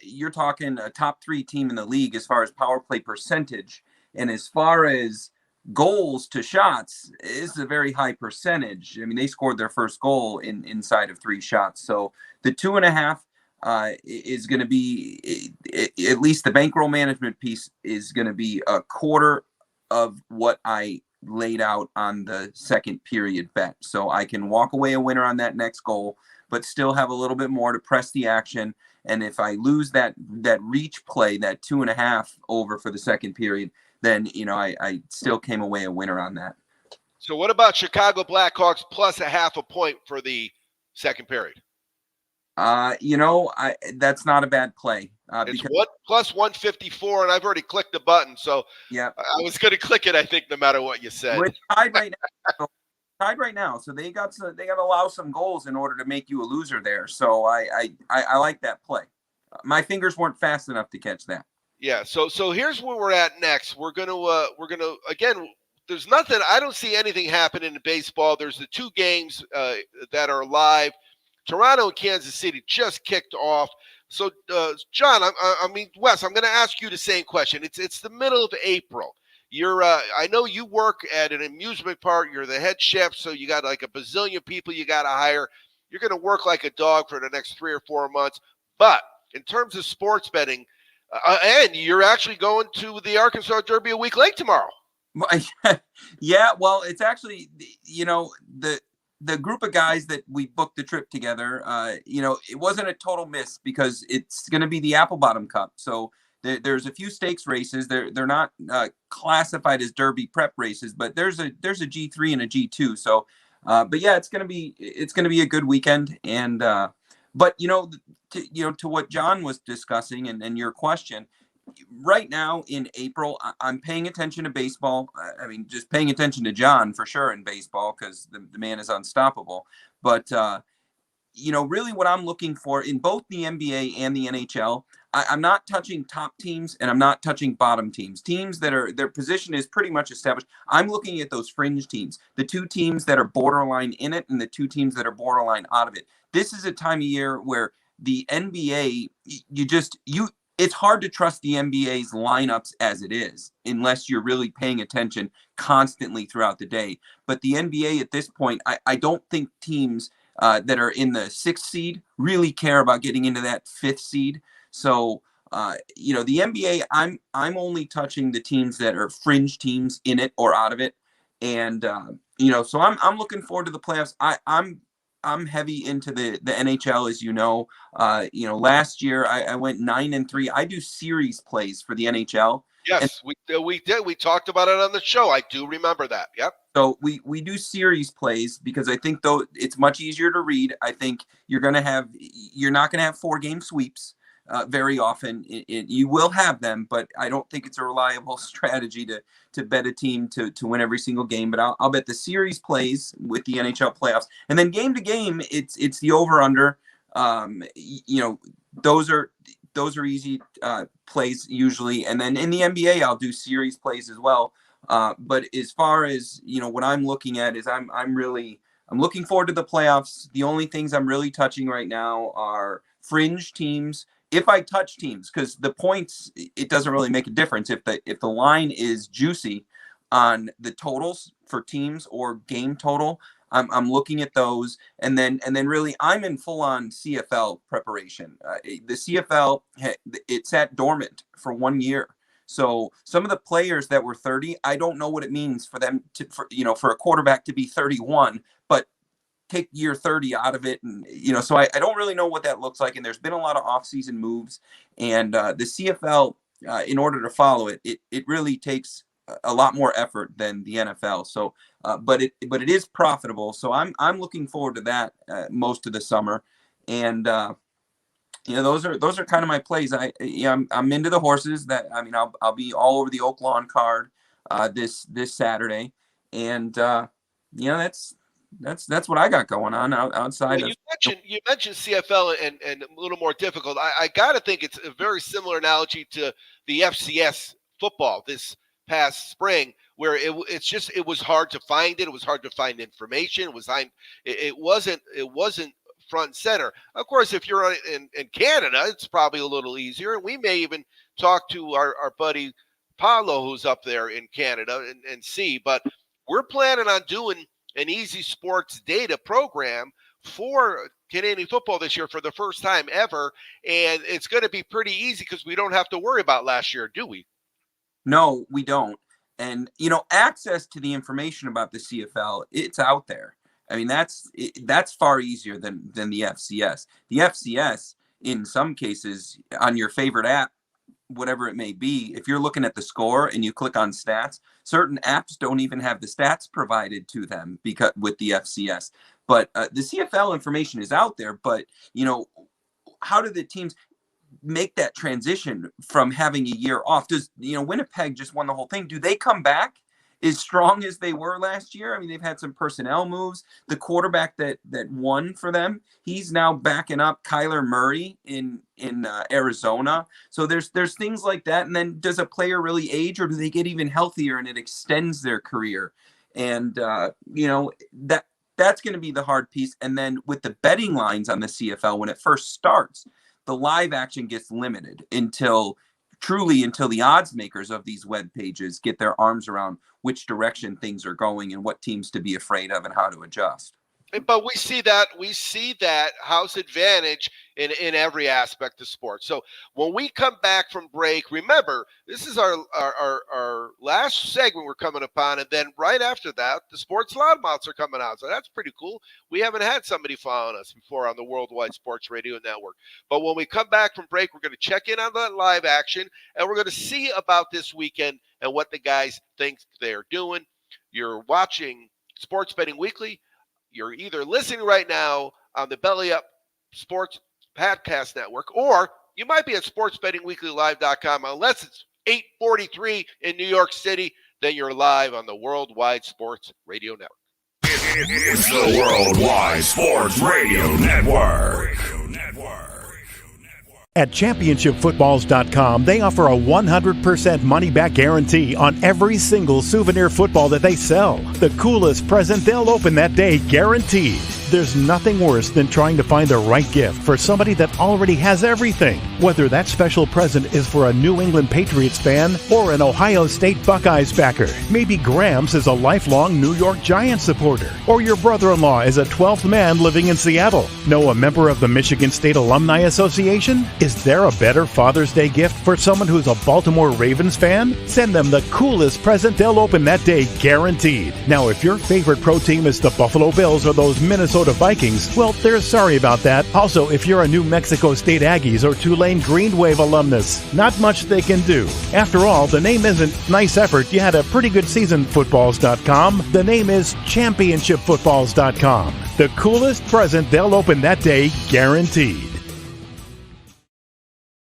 you're talking a top 3 team in the league as far as power play percentage, and as far as goals to shots is a very high percentage. I mean, they scored their first goal inside of 3 shots. So the 2.5 is going to be, at least the bankroll management piece is going to be a quarter of what I laid out on the second period bet. So I can walk away a winner on that next goal, but still have a little bit more to press the action. And if I lose that reach play, that 2.5 over for the second period, then, I still came away a winner on that. So what about Chicago Blackhawks plus a half a point for the second period? That's not a bad play. It's plus 154, and I've already clicked the button. So yeah, I was going to click it, I think, no matter what you said. We're tied right now. So they got to allow some goals in order to make you a loser there. So I like that play. My fingers weren't fast enough to catch that. Yeah. So here's where we're at next. We're gonna again. There's nothing. I don't see anything happening in baseball. There's the 2 games that are live. Toronto and Kansas City just kicked off. So John, Wes, I'm going to ask you the same question. It's the middle of April. You're I know you work at an amusement park. You're the head chef, so you got like a bazillion people you got to hire. You're going to work like a dog for the next 3 or 4 months. But in terms of sports betting, and you're actually going to the Arkansas Derby a week late tomorrow. Yeah, well, it's actually, the group of guys that we booked the trip together, it wasn't a total miss because it's going to be the Apple Bottom Cup. So there's a few stakes races. They're not classified as Derby prep races, but there's a G3 and a G2. So, but yeah, it's going to be a good weekend. And but to what John was discussing and your question, right now in April, I'm paying attention to baseball. I mean, just paying attention to John for sure in baseball because the man is unstoppable. But, really what I'm looking for in both the NBA and the NHL, I'm not touching top teams and I'm not touching bottom teams. Teams that their position is pretty much established. I'm looking at those fringe teams, the 2 teams that are borderline in it and the 2 teams that are borderline out of it. This is a time of year where the NBA, it's hard to trust the NBA's lineups as it is, unless you're really paying attention constantly throughout the day. But the NBA at this point, I don't think teams that are in the 6th seed really care about getting into that 5th seed. So, the NBA, I'm only touching the teams that are fringe teams in it or out of it. And, so I'm looking forward to the playoffs. I'm heavy into the NHL, as you know. Last year I went 9-3. I do series plays for the NHL. Yes, we did. We talked about it on the show. I do remember that. Yep. So we do series plays because I think though it's much easier to read. I think you're not going to have 4-game sweeps very often. You will have them, but I don't think it's a reliable strategy to bet a team to win every single game. But I'll bet the series plays with the NHL playoffs, and then game to game, it's the over under. Those are easy plays usually, and then in the NBA, I'll do series plays as well. But as far as what I'm looking at is I'm really I'm looking forward to the playoffs. The only things I'm really touching right now are fringe teams. If I touch teams, because the points, it doesn't really make a difference. If the line is juicy on the totals for teams or game total, I'm looking at those, and then really I'm in full on CFL preparation. The CFL, it sat dormant for 1 year. So some of the players that were 30, I don't know what it means for them for a quarterback to be 31, but take year 30 out of it. And, so I don't really know what that looks like. And there's been a lot of offseason moves, and the CFL, in order to follow it really takes a lot more effort than the NFL. So, but it is profitable. So I'm looking forward to that most of the summer. And, those are kind of my plays. I'm into the horses. I'll be all over the Oak Lawn card this Saturday, and that's what I got going on outside. Well, you mentioned CFL and a little more difficult. I got to think it's a very similar analogy to the FCS football this past spring, where it was hard to find it. It was hard to find information. It wasn't front and center. Of course, if you're in Canada, it's probably a little easier. And we may even talk to our buddy Paulo, who's up there in Canada, and see. But we're planning on doing an Easy Sports data program for Canadian football this year for the first time ever. And it's going to be pretty easy because we don't have to worry about last year, do we? No, we don't. And, access to the information about the CFL, it's out there. I mean, that's far easier than the FCS. The FCS, in some cases, on your favorite app, whatever it may be, if you're looking at the score and you click on stats, certain apps don't even have the stats provided to them because with the FCS. But the CFL information is out there. But, how do the teams make that transition from having a year off? Does, Winnipeg just won the whole thing. Do they come back as strong as they were last year? I mean, they've had some personnel moves. The quarterback that won for them, he's now backing up Kyler Murray in Arizona. So there's things like that. And then does a player really age, or do they get even healthier and it extends their career? And that's going to be the hard piece. And then with the betting lines on the CFL, when it first starts, the live action gets limited until the odds makers of these web pages get their arms around which direction things are going and what teams to be afraid of and how to adjust. But we see that house advantage in every aspect of sports. So when we come back from break, remember, this is our last segment we're coming upon, and then right after that, the Sports Loudmouths are coming out. So that's pretty cool. We haven't had somebody following us before on the Worldwide Sports Radio Network. But when we come back from break, we're going to check in on that live action, and we're going to see about this weekend and what the guys think they're doing. You're watching Sports Betting Weekly. You're either listening right now on the Belly Up Sports Podcast Network, or you might be at sportsbettingweeklylive.com. Unless it's 8:43 in New York City, then you're live on the Worldwide Sports Radio Network. It's the Worldwide Sports Radio Network. At championshipfootballs.com, they offer a 100% money-back guarantee on every single souvenir football that they sell. The coolest present they'll open that day, guaranteed. There's nothing worse than trying to find the right gift for somebody that already has everything. Whether that special present is for a New England Patriots fan or an Ohio State Buckeyes backer. Maybe Grams is a lifelong New York Giants supporter. Or your brother-in-law is a 12th man living in Seattle. Know a member of the Michigan State Alumni Association? Is there a better Father's Day gift for someone who's a Baltimore Ravens fan? Send them the coolest present they'll open that day, guaranteed. Now, if your favorite pro team is the Buffalo Bills or those Minnesota Vikings, well, they're sorry about that. Also, if you're a New Mexico State Aggies or Tulane Green Wave alumnus, not much they can do. After all, the name isn't nice effort, you had a pretty good season, footballs.com. The name is championshipfootballs.com. The coolest present they'll open that day, guaranteed.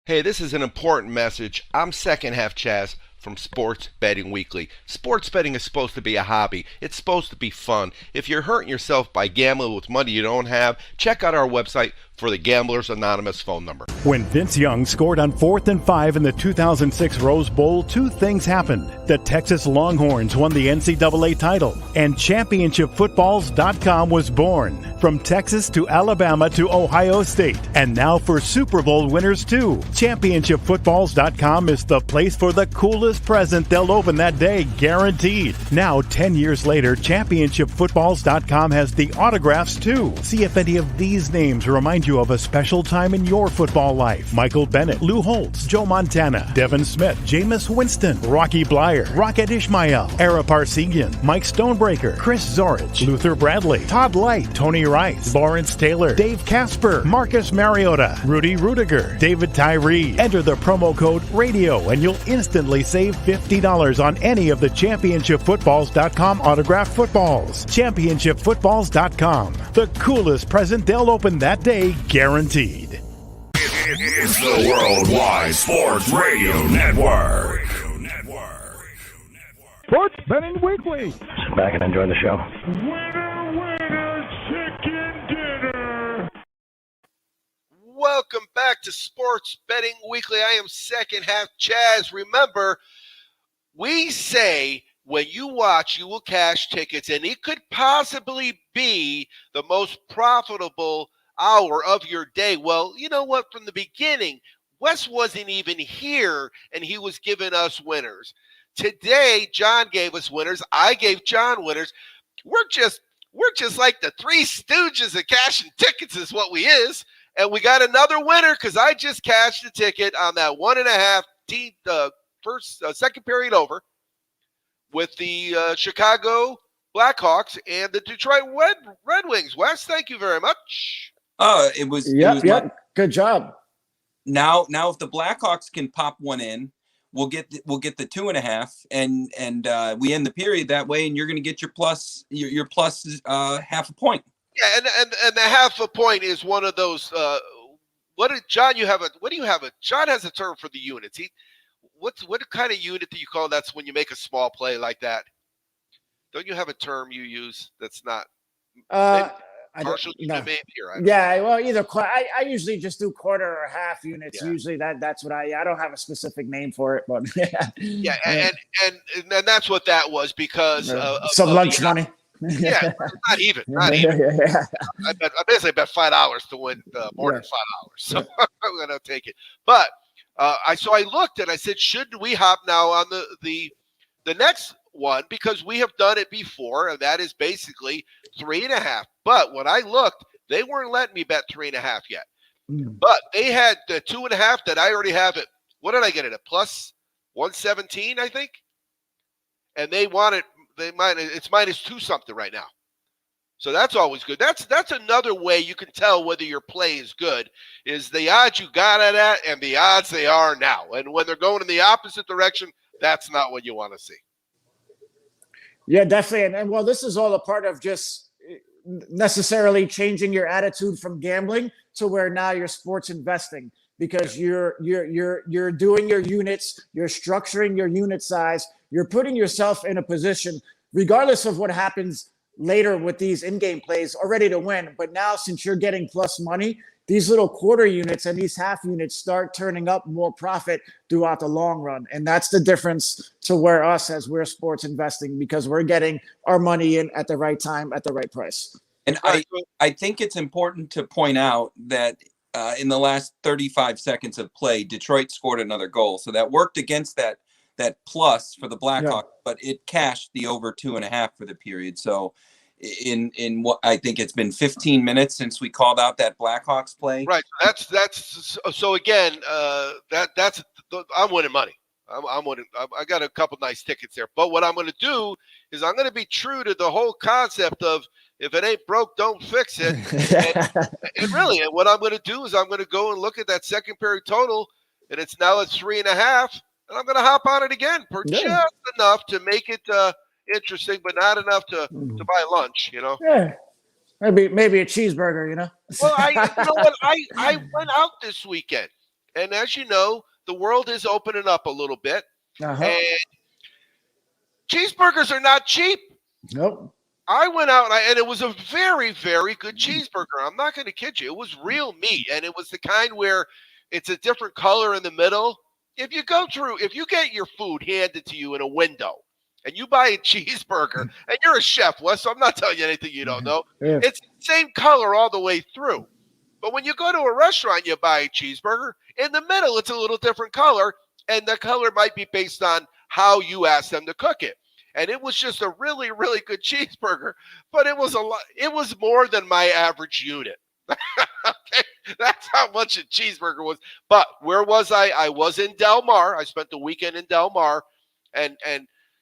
Hey, this is an important message. I'm Second Half Chaz, from Sports Betting Weekly. Sports betting is supposed to be a hobby. It's supposed to be fun. If you're hurting yourself by gambling with money you don't have, check out our website for the Gamblers Anonymous phone number. When Vince Young scored on 4th and 5 in the 2006 Rose Bowl, two things happened. The Texas Longhorns won the NCAA title, and ChampionshipFootballs.com was born. From Texas to Alabama to Ohio State, and now for Super Bowl winners too. ChampionshipFootballs.com is the place for the coolest present they'll open that day, guaranteed. Now, 10 years later, ChampionshipFootballs.com has the autographs too. See if any of these names remind you of a special time in your football life. Michael Bennett, Lou Holtz, Joe Montana, Devin Smith, Jameis Winston, Rocky Blyer, Rocket Ishmael, Ara Parsegian, Mike Stonebreaker, Chris Zorich, Luther Bradley, Todd Light, Tony Rice, Lawrence Taylor, Dave Casper, Marcus Mariota, Rudy Rudiger, David Tyree. Enter the promo code RADIO and you'll instantly save $50 on any of the ChampionshipFootballs.com autographed footballs. ChampionshipFootballs.com. The coolest present they'll open that day, guaranteed. It's the Worldwide Sports Radio Network. Sports Betting Weekly. Sit back and enjoy the show. Welcome back to Sports Betting Weekly. I am second half Chaz. Remember, we say when you watch, you will cash tickets, and it could possibly be the most profitable hour of your day. Well, you know what? From the beginning, Wes wasn't even here, and he was giving us winners. Today, John gave us winners. I gave John winners. We're just like the Three Stooges of cashing tickets is what we is. And we got another winner because I just cashed a ticket on that 1.5 team, second period over with the Chicago Blackhawks and the Detroit Red Wings. Wes, thank you very much. It was Good job. Now if the Blackhawks can pop one in, we'll get the 2.5, and we end the period that way, and you're going to get your plus half a point. Yeah, and the half a point is one of those. What do you have? John has a term for the units. What kind of unit do you call that's when you make a small play like that? Don't you have a term you use that's not? Partial unit maybe, right? Yeah, well, either I usually just do quarter or half units. Yeah. Usually that's what I don't have a specific name for it, but yeah, and that's what that was because some lunch money. Yeah, not even. Yeah. I basically bet $5 to win more than $5, so I'm gonna take it. But I looked and I said, should we hop now on the next one because we have done it before, and that is basically 3.5. But when I looked, they weren't letting me bet 3.5 yet. But they had the 2.5 that I already have it. What did I get it at? Plus 117, I think. And they wanted. It's -2 something right now. So that's always good. That's another way you can tell whether your play is good, is the odds you got it at and the odds they are now. And when they're going in the opposite direction, that's not what you want to see. Yeah, definitely. And well, this is all a part of just necessarily changing your attitude from gambling to where now you're sports investing, because you're doing your units, you're structuring your unit size. You're putting yourself in a position, regardless of what happens later with these in-game plays, already to win. But now, since you're getting plus money, these little quarter units and these half units start turning up more profit throughout the long run. And that's the difference to where us, as we're sports investing, because we're getting our money in at the right time, at the right price. And I think it's important to point out that in the last 35 seconds of play, Detroit scored another goal. So that worked against that plus for the Blackhawks, but it cashed the over 2.5 for the period. So in what I think it's been 15 minutes since we called out that Blackhawks play. Right. That's so again, that's I'm winning money. I'm winning. I got a couple nice tickets there. But what I'm going to do is I'm going to be true to the whole concept of if it ain't broke, don't fix it. and really, what I'm going to do is I'm going to go and look at that second period total, and it's now at 3.5. And I'm going to hop on it again for just enough to make it interesting, but not enough to buy lunch, you know? Yeah. Maybe a cheeseburger, you know? Well, you know what? I went out this weekend. And as you know, the world is opening up a little bit. And cheeseburgers are not cheap. Nope. I went out and it was a very, very good cheeseburger. I'm not going to kid you. It was real meat, and it was the kind where it's a different color in the middle. If you get your food handed to you in a window and you buy a cheeseburger, and you're a chef, Wes, so I'm not telling you anything you don't know. Yeah. It's the same color all the way through. But when you go to a restaurant, you buy a cheeseburger, in the middle, it's a little different color, and the color might be based on how you ask them to cook it. And it was just a really, really good cheeseburger, but it was more than my average unit. Okay, that's how much a cheeseburger was. But where was I? I was in Del Mar. I spent the weekend in Del Mar, and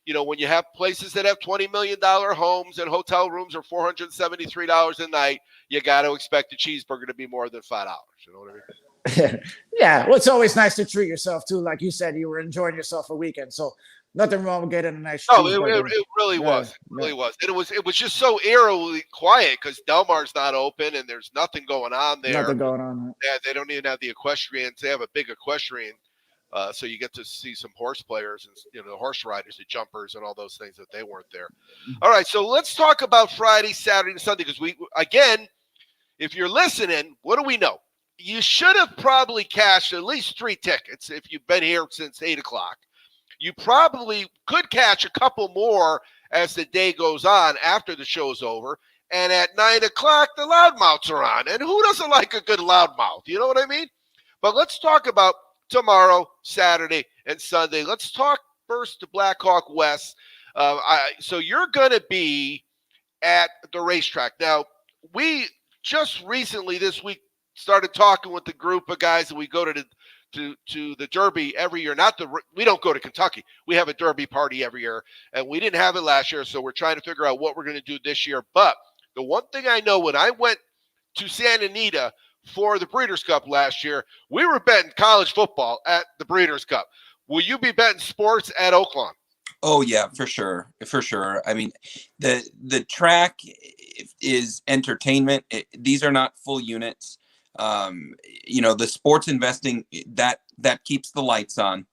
when you have places that have $20 million homes and hotel rooms are $473 a night, you got to expect a cheeseburger to be more than $5. You know what I mean? Yeah. Well, it's always nice to treat yourself too. Like you said, you were enjoying yourself a weekend, so nothing wrong with getting a nice cheeseburger. It really was. It really was. And it was just so eerily quiet because Del Mar's not open and there's nothing going on there. Nothing going on. Yeah, they don't even have the equestrians. They have a big equestrian, so you get to see some horse players and the horse riders, the jumpers, and all those things that they weren't there. All right, so let's talk about Friday, Saturday, and Sunday because if you're listening, what do we know? You should have probably cashed at least 3 tickets if you've been here since 8 o'clock. You probably could catch a couple more as the day goes on after the show's over. And at 9 o'clock, the loudmouths are on. And who doesn't like a good loudmouth? You know what I mean? But let's talk about tomorrow, Saturday, and Sunday. Let's talk first to Blackhawk West. So you're going to be at the racetrack. Now, we just recently this week started talking with the group of guys that we go to the Derby every year. We don't go to Kentucky. We have a Derby party every year, and we didn't have it last year, so we're trying to figure out what we're going to do this year. But the one thing I know, when I went to Santa Anita for the Breeders' Cup last year, we were betting college football at the Breeders' Cup. Will you be betting sports at Oaklawn? Oh yeah, for sure. For sure. I mean, the track is entertainment. These are not full units. The sports investing that keeps the lights on,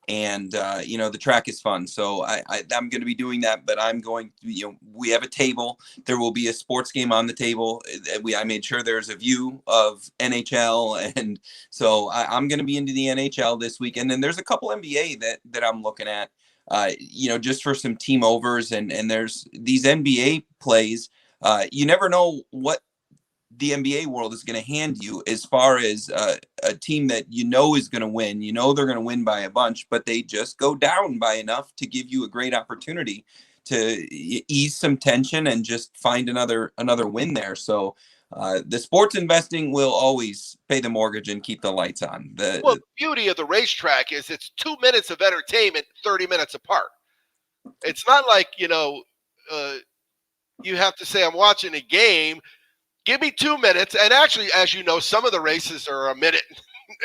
and the track is fun. So I'm going to be doing that, but I'm going to, we have a table. There will be a sports game on the table. I made sure there's a view of NHL, and so I'm going to be into the NHL this week. And then there's a couple NBA that I'm looking at, just for some team overs, and there's these NBA plays. You never know what the NBA world is going to hand you as far as a team that is going to win. They're going to win by a bunch, but they just go down by enough to give you a great opportunity to ease some tension and just find another win there. So the sports investing will always pay the mortgage and keep the lights on. The beauty of the racetrack is it's 2 minutes of entertainment, 30 minutes apart. It's not like, you have to say, I'm watching a game. Give me 2 minutes. And actually, as you know, some of the races are a minute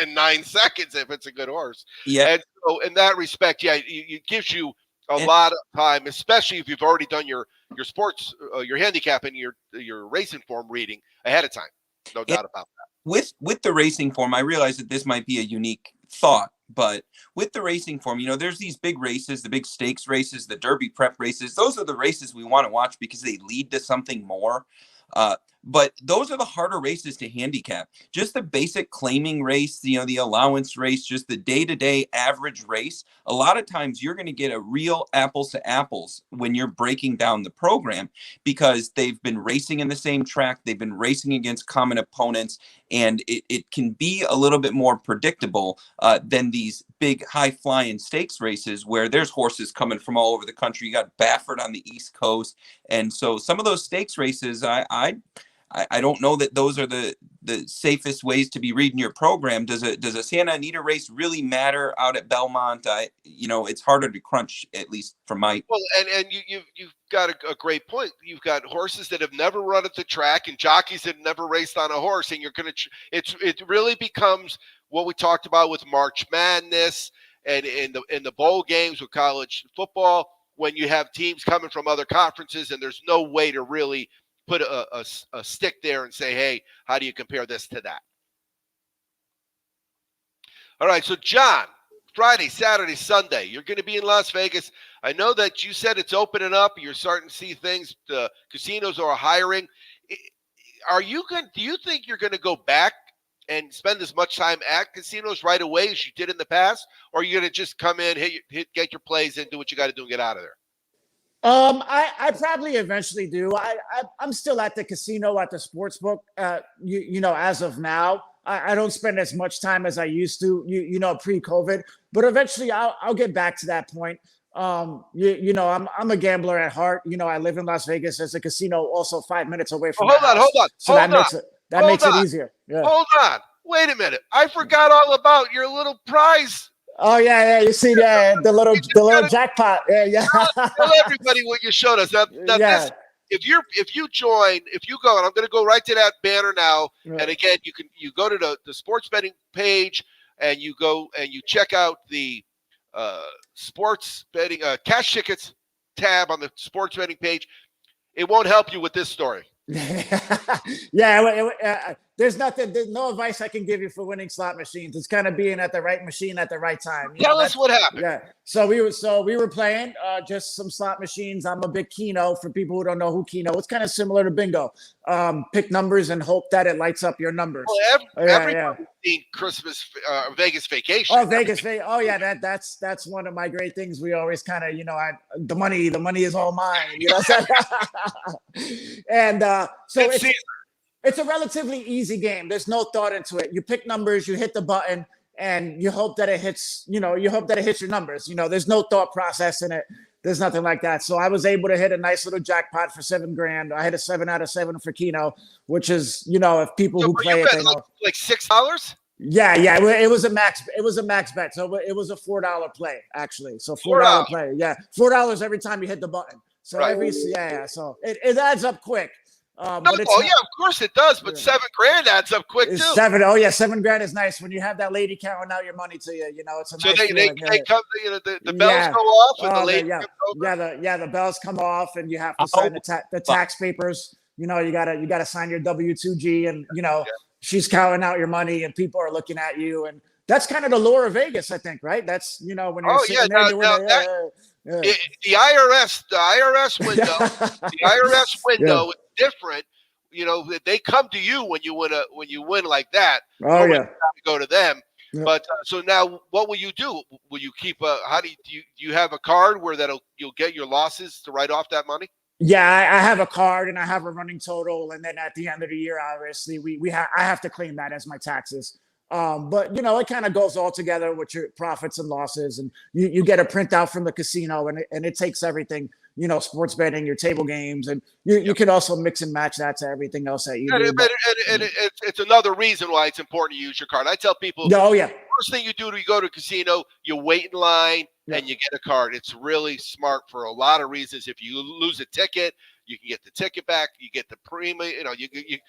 and 9 seconds if it's a good horse. Yeah. And so in that respect, it gives you a lot of time, especially if you've already done your sports, your handicap and your racing form reading ahead of time. No doubt about that. With the racing form, I realize that this might be a unique thought, but with the racing form, there's these big races, the big stakes races, the Derby prep races. Those are the races we want to watch because they lead to something more. But those are the harder races to handicap. Just the basic claiming race, the allowance race, just the day-to-day average race. A lot of times you're going to get a real apples to apples when you're breaking down the program because they've been racing in the same track. They've been racing against common opponents, and it can be a little bit more predictable than these big high-flying stakes races where there's horses coming from all over the country. You got Baffert on the East Coast. And so some of those stakes races, I don't know that those are the safest ways to be reading your program. Does a Santa Anita race really matter out at Belmont? It's harder to crunch, at least from my. Well, and you've got a great point. You've got horses that have never run at the track and jockeys that have never raced on a horse, and you're going to. It really becomes what we talked about with March Madness and in the bowl games with college football when you have teams coming from other conferences and there's no way to really put a stick there and say, hey, how do you compare this to that? All right, so John, Friday, Saturday, Sunday. You're going to be in Las Vegas. I know that you said it's opening up. You're starting to see things. The casinos are hiring. Do you think you're going to go back and spend as much time at casinos right away as you did in the past? Or are you going to just come in, get your plays in, do what you got to do and get out of there? I probably eventually do. I'm still at the casino, at the sports book. You know, as of now, I don't spend as much time as I used to, pre-COVID, but eventually I'll get back to that point. You know, I'm a gambler at heart. You know, I live in Las Vegas. There's a casino also 5 minutes away from my house. Hold on. So that makes it easier. Yeah. Hold on. Wait a minute. I forgot all about your little prize. Oh yeah. You see the little jackpot. Yeah. Tell everybody what you showed us. This, if you join, if you go, and I'm going to go right to that banner now. Right. And again, you go to the sports betting page and you go and you check out the sports betting cash tickets tab on the sports betting page. It won't help you with this story. There's no advice I can give you for winning slot machines. It's kind of being at the right machine at the right time. Tell us what happened. Yeah. So we were playing just some slot machines. I'm a big Keno. For people who don't know who Keno, it's kind of similar to bingo. Pick numbers and hope that it lights up your numbers. Well, everybody's seen Christmas Vegas Vacation. Oh, Vegas. Oh yeah, that's one of my great things. We always kind of, the money is all mine. You know what I'm saying? And so it's a relatively easy game. There's no thought into it. You pick numbers, you hit the button, and you hope that it hits, your numbers. There's no thought process in it. There's nothing like that. So I was able to hit a nice little jackpot for $7,000. I hit a 7 out of 7 for Keno, which is, if people who play it, they know. Like $6? Yeah. It was a max bet. So it was a $4 play, actually. So $4 play. Yeah. $4 every time you hit the button. So so it adds up quick. Of course it does, but $7,000 adds up quick too. $7,000 is nice when you have that lady counting out your money to you. It's a nice feeling. They come, the bells go off, and the lady comes over. The bells come off, and you have to sign the tax papers. You gotta sign your W-2G, and she's counting out your money, and people are looking at you, and that's kind of the lure of Vegas, I think, right? That's when you're sitting there. The IRS window is different. They come to you when you win like that. Oh yeah, to go to them. Yeah. But so now, what will you do? Will you keep do you have a card where you'll get your losses to write off that money? Yeah, I have a card and I have a running total, and then at the end of the year, obviously, I have to claim that as my taxes. But it kind of goes all together with your profits and losses, and you get a printout from the casino, and it takes everything, sports betting, your table games, and you can also mix and match that to everything else that you do. And it's another reason why it's important to use your card. I tell people, first thing you do when you go to a casino, you wait in line and you get a card. It's really smart for a lot of reasons. If you lose a ticket, you can get the ticket back. You get the premium.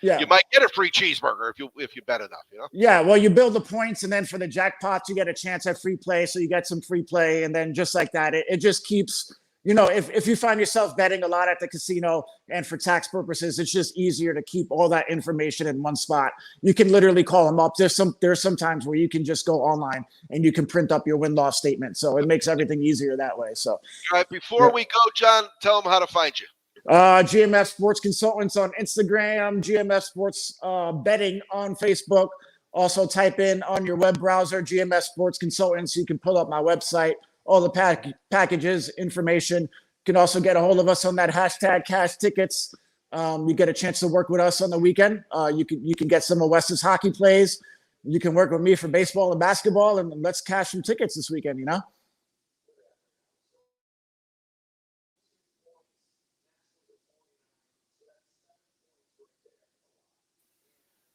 You might get a free cheeseburger if you bet enough. Yeah. Well, you build the points, and then for the jackpots, you get a chance at free play. So you get some free play, and then just like that, it just keeps. If you find yourself betting a lot at the casino, and for tax purposes, it's just easier to keep all that information in one spot. You can literally call them up. There's some times where you can just go online and you can print up your win-loss statement. So it makes everything easier that way. So, all right. Before we go, John, tell them how to find you. GMF Sports Consultants on Instagram, GMF Sports Betting on Facebook. Also type in on your web browser, GMF Sports Consultants. You can pull up my website, all the packages, information. You can also get a hold of us on that hashtag cash tickets. You get a chance to work with us on the weekend. You can get some of Wes's hockey plays. You can work with me for baseball and basketball, and let's cash some tickets this weekend,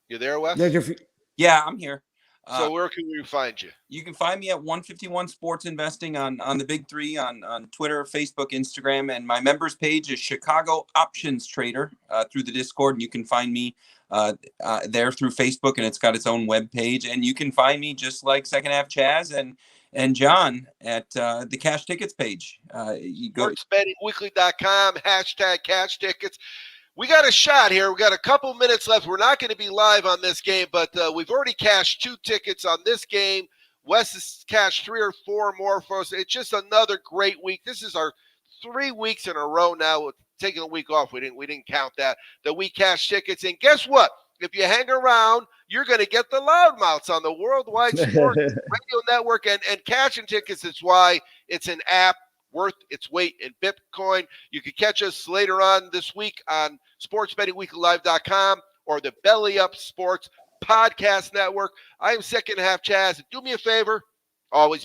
You there, Wes? Yeah, I'm here. So where can we find you? You can find me at 151 Sports Investing on the big three on Twitter, Facebook, Instagram, and my members page is Chicago Options Trader through the Discord, and you can find me there through Facebook, and it's got its own web page. And you can find me just like Second Half Chaz and John at the Cash Tickets page. You go SportsBettingWeekly.com, hashtag Cash Tickets. We got a shot here. We got a couple minutes left. We're not going to be live on this game, but we've already cashed 2 tickets on this game Wes has cashed 3 or 4 more for us. It's just another great week. This is our 3 weeks in a row now. Taking a week off, we didn't count that we cash tickets. And guess what? If you hang around, you're going to get the loudmouths on the Worldwide Sports Radio Network. And cashing tickets is why it's an app worth its weight in Bitcoin. You can catch us later on this week on sportsbettingweeklylive.com or the Belly Up Sports Podcast Network. I am Second Half Chaz. Do me a favor. Always